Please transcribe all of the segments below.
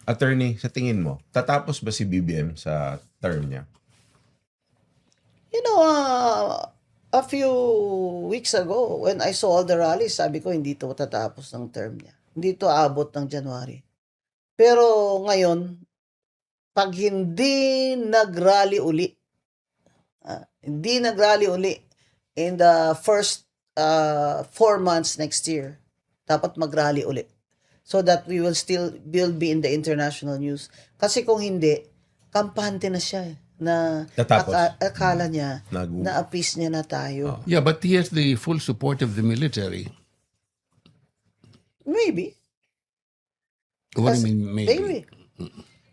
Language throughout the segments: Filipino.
Attorney, sa tingin mo, tatapos ba si BBM sa term niya? You know, a few weeks ago, when I saw all the rallies, sabi ko, hindi to tatapos ng term niya. Hindi to aabot ng January. Pero ngayon, pag hindi nag-rally uli, in the first 4 months next year, dapat mag-rally uli. So that we will be in the international news. Kasi kung hindi, kampante na siya na Tatapos. akala niya na appease niya na tayo. Yeah, but he has the full support of the military. Maybe. What do you mean, maybe?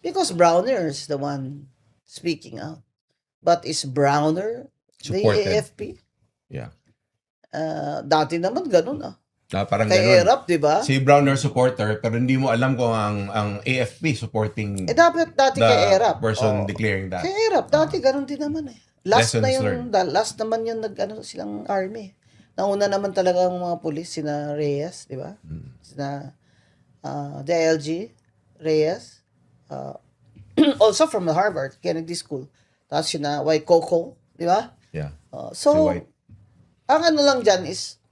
Because Browner is the one speaking out. But is Browner Supported. the AFP? Yeah. Dati naman ganun Parang Kay ganun. Erap, di ba? Si Browner supporter, pero hindi mo alam kung ang AFP supporting Dapat dati the kay Erap. person declaring that. Kay Erap, dati ganun din naman Last Lessons na yung, learned. last naman yung silang army. Nauna naman talaga ang mga pulis, sina Reyes, di ba? Sina DLG, Reyes. Also from the Harvard Kennedy School. Tapos sina Waikoko, di ba? Yeah. So, Si White. ang ano lang dyan is,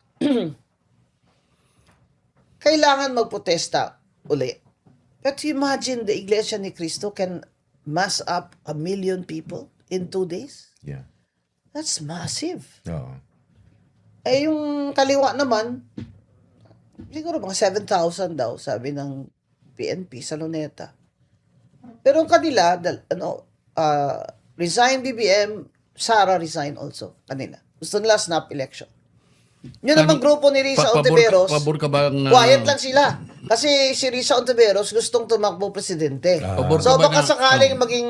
kailangan magprotesta uli. But imagine the Iglesia ni Cristo can mass up 1 million people in 2 days? Yeah. That's massive. Oo. Yung kaliwa naman, siguro mga 7,000 daw, sabi ng PNP sa Luneta. Pero ang kanila, resign BBM, Sara resign also, kanila. Gusto nila snap election. Yun naman grupo ni Risa Ontiveros, Pabor ka bang... quiet lang sila. Kasi si Risa Ontiveros gustong tumakbo presidente. Pabor So ka ba baka na- sakaling maging,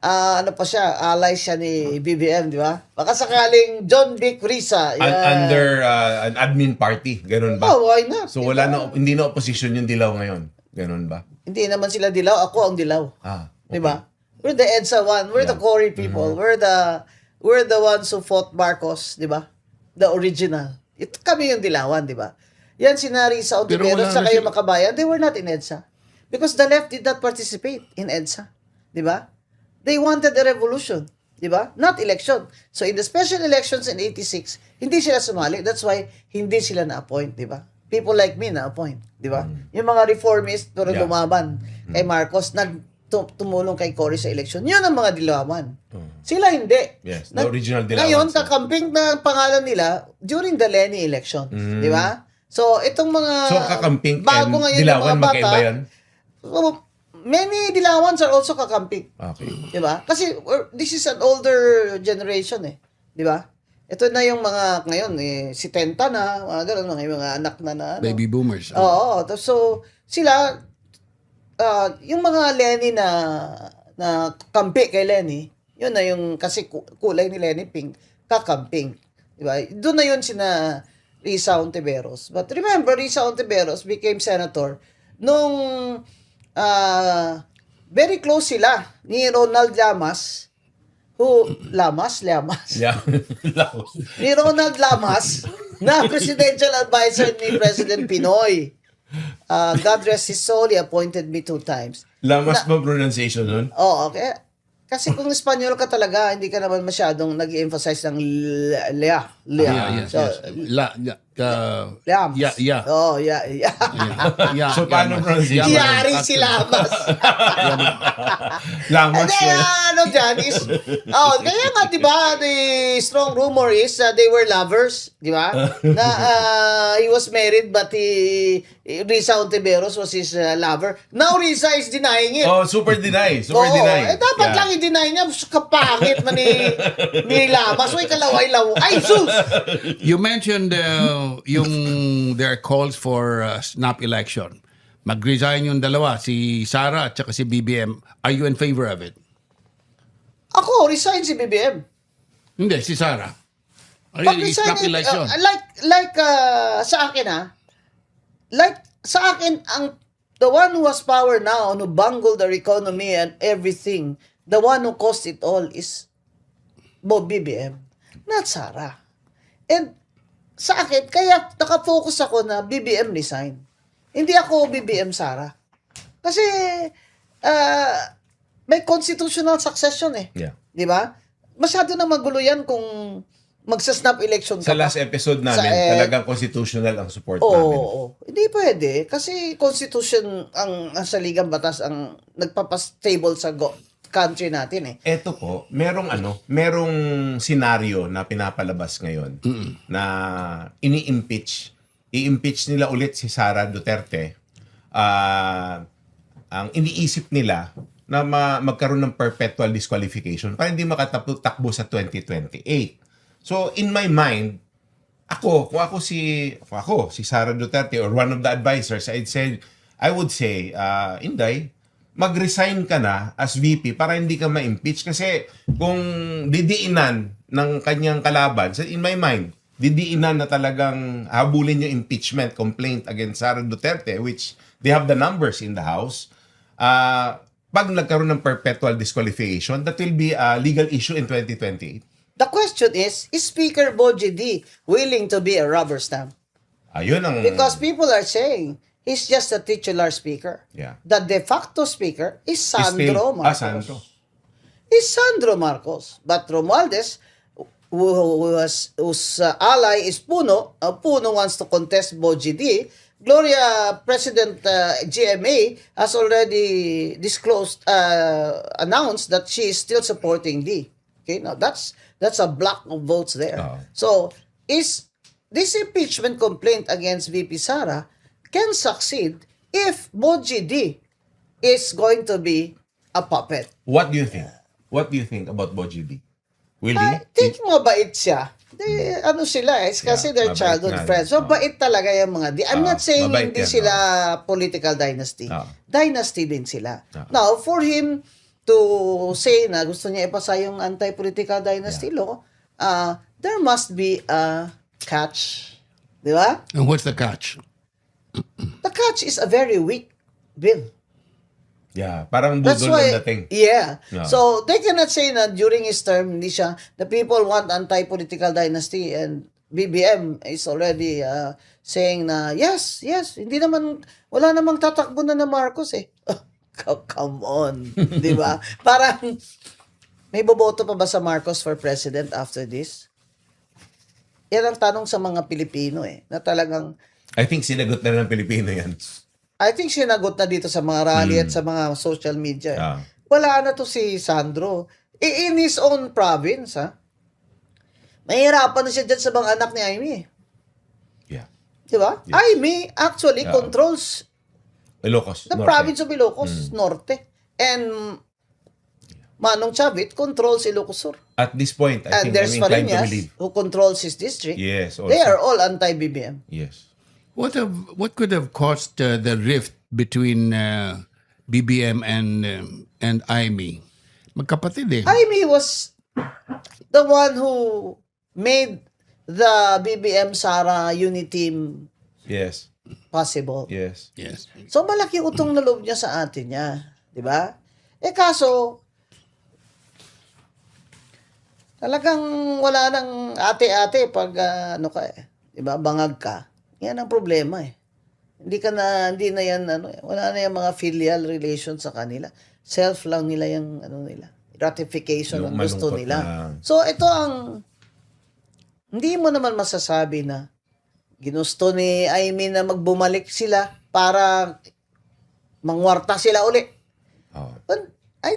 ally siya ni BBM, di ba? Baka sakaling John Vic Risa. Under an admin party, ganun ba? Oh, why not? So Diba? hindi na opposition yung Dilaw ngayon. Ganun ba? Hindi naman sila dilaw, ako ang dilaw. Okay. Di ba? We're the EDSA one, we're the Cory people, we're the ones who fought Marcos, di ba? The original. Ito kami yung dilawan, di ba? Yan si Risa Pero Ontiveros wala sa na kayo si- makabayan, they were not in EDSA. Because the left did not participate in EDSA. Di ba? They wanted a revolution. Di ba? Not election. So in the special elections in 86, hindi sila sumali. That's why hindi sila na-appoint, di ba? People like me na-appoint, di ba? Yung mga reformist pero Yeah. lumaban kay Marcos, tumulong kay Cory sa election. Yun ang mga dilawan. Sila hindi. Yes, the original dilawan. Ngayon, kakamping na pangalan nila during the Lenny election. Di ba? So, itong mga So, kakamping bago and ngayon yung Dilawan, mga bata, magkaiba yan? so, many dilawans are also kakamping. Okay. Di ba? Kasi this is an older generation Di ba? Ito na yung mga, ngayon, si Tenta na, mga ganun, mga anak na Baby boomers. Oo. So, sila, yung mga Lenny na kampi kay Lenny, yun na yung, kasi kulay ni Lenny pink, kakamping. Diba? Doon na yun sina Risa Ontiveros. But remember, Risa Ontiveros became senator nung very close sila ni Ronald Llamas, Llamas? Yeah. Ni Ronald Llamas, na presidential advisor ni President Pinoy. God rest his soul, he appointed me 2 times. Lamas ba pronunciation nun? Oo, okay. Kasi kung Espanyol ka talaga, hindi ka naman masyadong nag-emphasize ng lea. Yeah, yes, So, yes. Llams. Yeah. Oh, yeah. Yeah, So, paano pronunciation? Yari si Lamas. Lamas Hindi, na yan. ano dyan is, kaya nga, di ba, the strong rumor is they were lovers, di ba? Na he was married but Risa Ontiveros was his lover. Now Risa is denying it. Oh, super deny. Super Oo, deny. dapat lang i-deny niya, kapangit man ni Lamas. Uy, kalaway-law. Ay, sus! You mentioned there are calls for snap election. Mag-resign yung dalawa, si Sara at saka si BBM. Are you in favor of it? Ako, resign si BBM. Hindi, si Sara. Pag-resign, Snap election. sa akin sa akin, the one who has power now, who bungled our economy and everything, the one who caused it all is BBM, not Sara. And sa akin, kaya nakafocus ako na BBM resign. Hindi ako BBM Sara. Kasi may constitutional succession eh. Yeah. Di ba? Masyado na magulo yan kung magsa-snap election ka Sa pa. last episode namin, talagang constitutional ang support Oo, namin. hindi pwede. Kasi constitution ang sa ligang batas ang nagpapastable sa country natin eh. Eto po, merong senaryo na pinapalabas ngayon na i-impeach nila ulit si Sara Duterte. Ang iniisip nila na magkaroon ng perpetual disqualification para hindi makatakbo sa 2028. So in my mind, kung ako si Sara Duterte or one of the advisors, I would say, Inday, mag-resign ka na as VP para hindi ka ma-impeach kasi kung didiinan ng kanyang kalaban, in my mind, didiinan na talagang habulin yung impeachment complaint against Sara Duterte, which they have the numbers in the House. Pag nagkaroon ng perpetual disqualification, that will be a legal issue in 2028. The question is Speaker Boji D willing to be a rubber stamp? Ayun ang... Because people are saying he's just a titular speaker. Yeah. The de facto speaker is Sandro Marcos. Sandro. Is Sandro Marcos. But Romualdez, whose ally is Puno, Puno wants to contest Boji D. Gloria, President GMA has already announced that she is still supporting D. Okay, now that's a block of votes there. So, is this impeachment complaint against VP Sara can succeed if Boji D is going to be a puppet. What do you think? What do you think about Boji D? Will he? I think mabait siya. Ano sila eh, kasi they're mabait childhood nga. friends. Mabait talaga yung mga I'm not saying mabait hindi yan, sila political dynasty. Dynasty din sila. Ah. Now, for him to say na gusto niya ipasa yung anti-political dynasty law, there must be a catch. Di ba? And what's the catch? The catch is a very weak bill. Yeah, parang That's budol why, ng dating. yeah. Yeah. So, they cannot say na during his term, hindi siya, the people want anti-political dynasty and BBM is already saying na, yes, hindi naman, wala namang tatakbo na Marcos eh. Come on. Di ba? Parang, may boboto pa ba sa Marcos for president after this? Yan ang tanong sa mga Pilipino eh, na talagang, I think sinagot na ng Pilipino yan. I think sinagot na dito sa mga rally at sa mga social media. Ah. Wala na to si Sandro. In his own province, ha? Mahirapan na siya dyan sa mga anak ni Aimee. Yeah. Di ba? Yes. Aimee actually controls Ilocos. the Norte. province of Ilocos Norte. And Manong Chavit controls Ilocos Sur. At this point, And there's I'm inclined to Fariñas, believe. who controls his district. Yes, also. They are all anti-BBM. Yes. What could have caused the rift between BBM and Aimee? Magkapatid eh. Aimee was the one who made the BBM Sara unity team Yes. possible. Yes. Yes. So malaki utong na loob niya sa atin niya, 'di ba? Kaso talagang wala nang ate-ate pag ano ka eh, 'di ba? Bangag ka. Yan ang problema eh. Hindi na yan wala na yung mga filial relations sa kanila. Self lang nila yung nila. Ratification Yung ang gusto malungkot nila. na- So ito ang hindi mo naman masasabi na ginusto ni Aimee na magbumalik sila para mangwarta sila uli. Oh. But I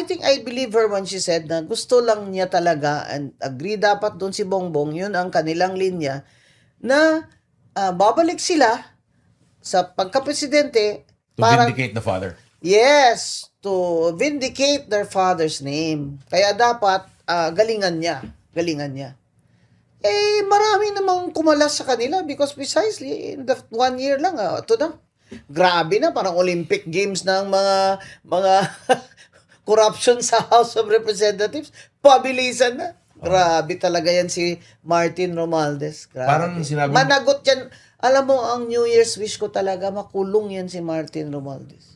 think I believe her when she said na gusto lang niya talaga and agree dapat doon si Bongbong, yun ang kanilang linya na babalik sila sa pagka-presidente To para vindicate the father. yes, to vindicate their father's name. Kaya dapat galingan niya. Marami namang kumalas sa kanila because precisely in the 1 year lang, ito na. Grabe na, parang Olympic Games ng mga corruption sa House of Representatives. Pabilisan na. Grabe talaga yan si Martin Romualdez. Grabe. Parang sinabi- Managot yan. Alam mo, ang New Year's wish ko talaga, makulong yan si Martin Romualdez.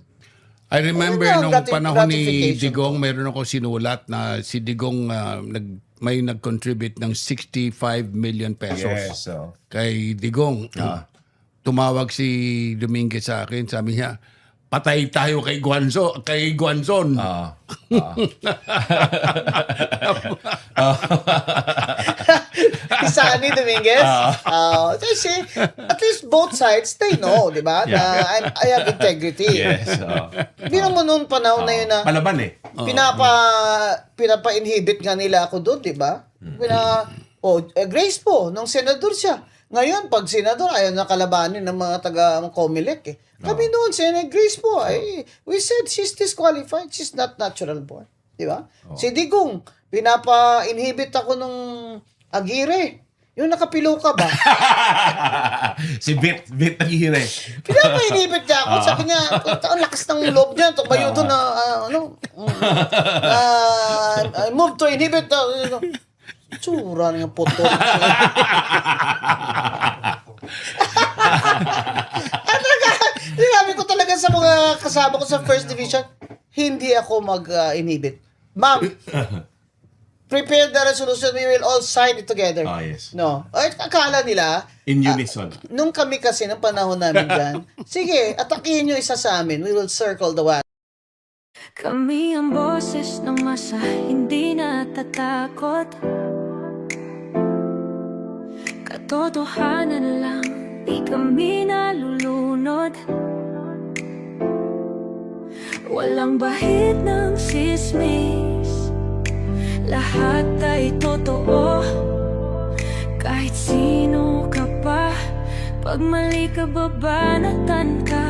I remember Ano, nung panahon ni gratification Digong, meron ako sinulat na si Digong may nag-contribute ng 65 million pesos Yes. kay Digong. Tumawag si Dominguez sa akin, sabi niya, patay tayo kay Guanzon. Sunny Dominguez. Kasi at least both sides, they know, di ba? Na I have integrity. Yes. Hindi naman noon panahon na yun na Palaban eh. pinapa-inhibit nga nila ako doon, di ba? Grace po, nung senador siya. Ngayon, pag senador, ayaw na kalabanin ng mga taga-Comelec eh. Kami noon, Senator Grace po, we said she's disqualified. She's not natural born. Di ba? Si Digong, pinapa-inhibit ako nung Aguirre. Yung nakapilo ka ba? Si Bit Aguirre. Pinapa-inhibit niya ako. Sabi niya, ang lakas ng loob niya. Tumayo doon na, move to inhibit. Tsura ng puto. Sinabi ko talaga sa mga kasama ko sa First Division, hindi ako mag-inhibit. Ma'am, prepare the resolution, we will all sign it together. Yes. No. Ay, akala nila, In unison. nung kami kasi, ng panahon namin dyan, sige, atakihin nyo isa sa amin, we will circle the one. Kami ang boses ng masa, hindi natatakot. Katotohanan lang, di kami nalulunod. Walang bahid ng sismis, lahat ay totoo. Kahit sino ka pa, pag mali ka babanatan ka.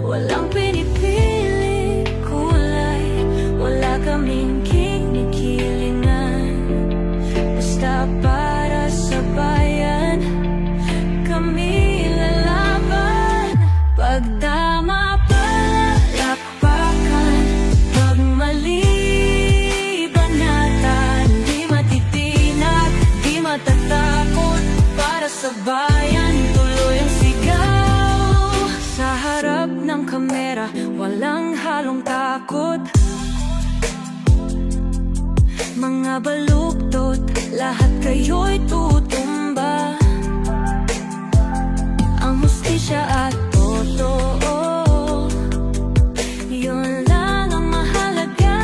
Walang pinipili kulay, wala kaming kinikilingan. Basta para sa bayan, kami lalaban. Pagdama palakpakan, pag mali banatan, di matitinag, di matatakot. Para sa bayan, tuloy ang sigaw. Sa harap ng kamera, walang halong takot. Mga baluktot, lahat kayo'y tutumba. Ang hustisya at totoo, yun lang ang mahalaga.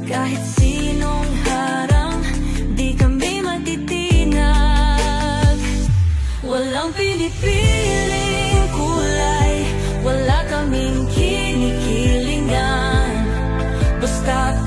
Kahit sinong harang, di kami matitinag. Walang pinipiling kulay, wala kaming kinikilingan. Basta